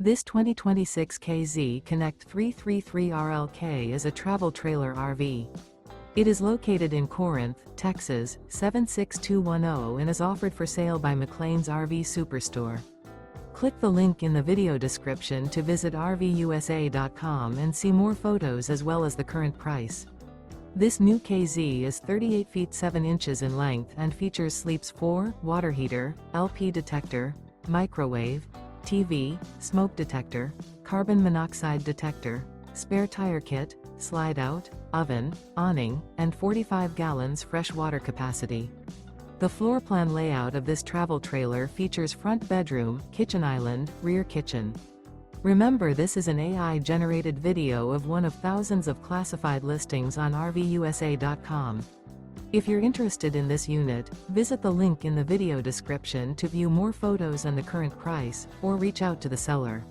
This 2026 KZ Connect 333RLK is a travel trailer RV. It is located in Corinth, Texas, 76210 and is offered for sale by McClain's RV Superstore. Click the link in the video description to visit RVUSA.com and see more photos as well as the current price. This new KZ is 38 feet 7 inches in length and features sleeps 4, water heater, LP detector, microwave, TV, smoke detector, carbon monoxide detector, spare tire kit, slide-out, oven, awning, and 45 gallons fresh water capacity. The floor plan layout of this travel trailer features front bedroom, kitchen island, rear kitchen. Remember, this is an AI-generated video of one of thousands of classified listings on RVUSA.com. If you're interested in this unit, visit the link in the video description to view more photos and the current price, or reach out to the seller.